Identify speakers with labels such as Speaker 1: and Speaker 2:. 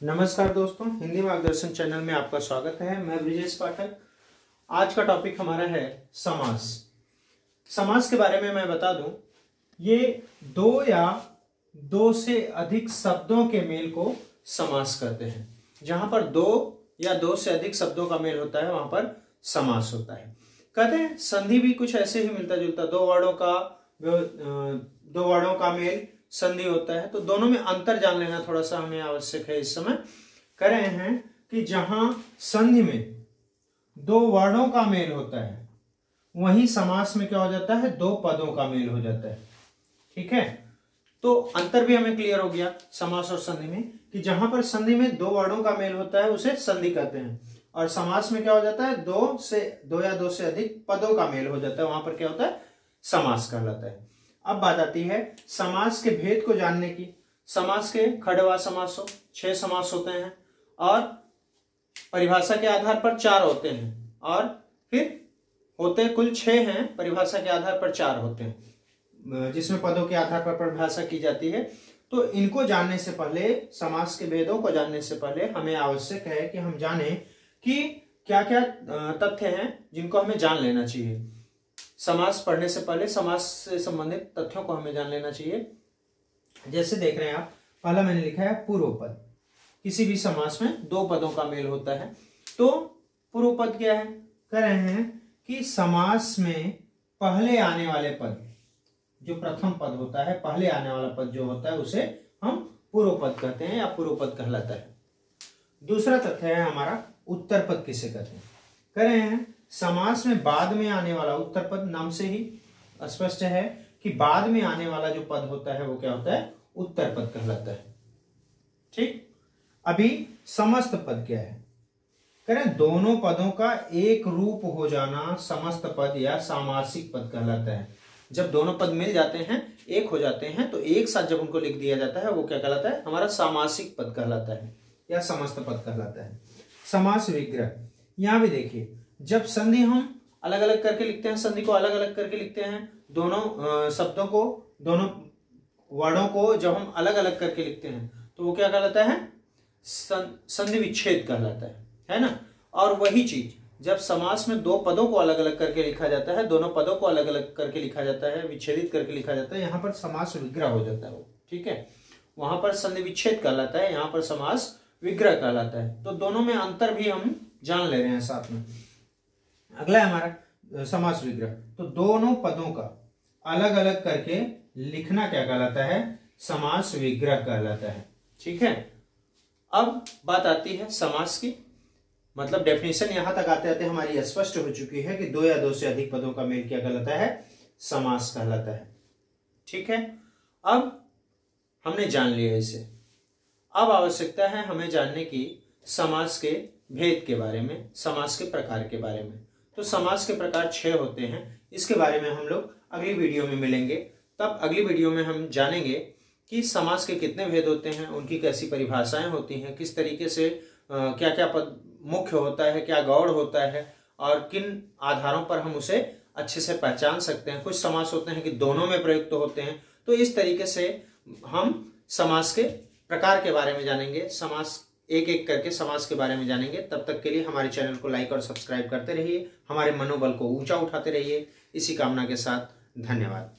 Speaker 1: नमस्कार दोस्तों, हिंदी मार्गदर्शन चैनल में आपका स्वागत है। मैं ब्रिजेश पाठक। आज का टॉपिक हमारा है समास। समास के बारे में मैं बता दूं, ये दो या दो से अधिक शब्दों के मेल को समास करते हैं। जहां पर दो या दो से अधिक शब्दों का मेल होता है वहां पर समास होता है। कहते हैं संधि भी कुछ ऐसे ही मिलता जुलता, दो वर्णों का मेल संधि होता है। तो दोनों में अंतर जान लेना थोड़ा सा हमें आवश्यक है। इस समय कह रहे हैं कि जहां संधि में दो वर्णों का मेल होता है वहीं समास में क्या हो जाता है, दो पदों का मेल हो जाता है। ठीक है, तो अंतर भी हमें क्लियर हो गया समास और संधि में, कि जहां पर संधि में दो वर्णों का मेल होता है उसे संधि कहते हैं, और समास में क्या हो जाता है, दो या दो से अधिक पदों का मेल हो जाता है, वहां पर क्या होता है, समास कहलाता है। अब बात आती है समास के भेद को जानने की। समास के खड़वा समास 6 समास होते हैं और परिभाषा के आधार पर 4 होते हैं, और फिर होते कुल 6 हैं, परिभाषा के आधार पर 4 होते हैं, जिसमें पदों के आधार पर परिभाषा की जाती है। तो इनको जानने से पहले, समास के भेदों को जानने से पहले हमें आवश्यक है कि हम जाने कि क्या क्या तथ्य हैं जिनको हमें जान लेना चाहिए। समास पढ़ने से पहले समास से संबंधित तथ्यों को हमें जान लेना चाहिए। जैसे देख रहे हैं आप, पहला मैंने लिखा है पूर्व पद। किसी भी समास में दो पदों का मेल होता है। तो पूर्व पद क्या है, कह रहे हैं कि समास में पहले आने वाले पद, जो प्रथम पद होता है, पहले आने वाला पद जो होता है उसे हम पूर्व पद कहते हैं या पूर्व पद कहलाता है। दूसरा तथ्य है हमारा उत्तर पद किसे कहते हैं। कह रहे हैं समास में बाद में आने वाला उत्तर पद, नाम से ही स्पष्ट है कि बाद में आने वाला जो पद होता है वो क्या होता है, उत्तर पद कहलाता है। ठीक, अभी समस्त पद क्या है, कह रहे हैं दोनों पदों का एक रूप हो जाना समस्त पद या सामासिक पद कहलाता है। जब दोनों पद मिल जाते हैं, एक हो जाते हैं, तो एक साथ जब उनको लिख दिया जाता है वो क्या कहलाता है, हमारा सामासिक पद कहलाता है या समस्त पद कहलाता है। समास विग्रह, यहां भी देखिए, जब संधि हम अलग अलग करके लिखते हैं, संधि को अलग अलग करके लिखते हैं, दोनों शब्दों को, दोनों वर्णों को जब हम अलग अलग करके लिखते हैं तो वो क्या कहलाता है, संधि विच्छेद कहलाता है ना। और वही चीज जब समास में दो पदों को अलग अलग करके लिखा जाता है, दोनों पदों को अलग अलग करके लिखा जाता है, विच्छेदित करके लिखा जाता है, यहाँ पर समास विग्रह हो जाता है वो। ठीक है, वहां पर संधि विच्छेद कहलाता है, यहाँ पर समास विग्रह कहलाता है। तो दोनों में अंतर भी हम जान ले रहे हैं साथ में। अगला है हमारा समास विग्रह। तो दोनों पदों का अलग अलग करके लिखना क्या कहलाता है, समास विग्रह कहलाता है। ठीक है, अब बात आती है समास की, मतलब डेफिनेशन यहां तक आते आते हमारी स्पष्ट हो चुकी है कि दो या दो से अधिक पदों का मेल क्या कहलाता है, समास कहलाता है। ठीक है, अब हमने जान लिया इसे। अब आवश्यकता है हमें जानने की समास के भेद के बारे में, समास के प्रकार के बारे में। तो समास के प्रकार 6 होते हैं, इसके बारे में हम लोग अगली वीडियो में मिलेंगे। तब अगली वीडियो में हम जानेंगे कि समास के कितने भेद होते हैं, उनकी कैसी परिभाषाएं होती हैं, किस तरीके से क्या क्या पद मुख्य होता है, क्या गौड़ होता है, और किन आधारों पर हम उसे अच्छे से पहचान सकते हैं। कुछ समास होते हैं कि दोनों में प्रयुक्त होते हैं। तो इस तरीके से हम समास के प्रकार के बारे में जानेंगे, समास एक एक करके समास के बारे में जानेंगे। तब तक के लिए हमारे चैनल को लाइक और सब्सक्राइब करते रहिए, हमारे मनोबल को ऊंचा उठाते रहिए। इसी कामना के साथ धन्यवाद।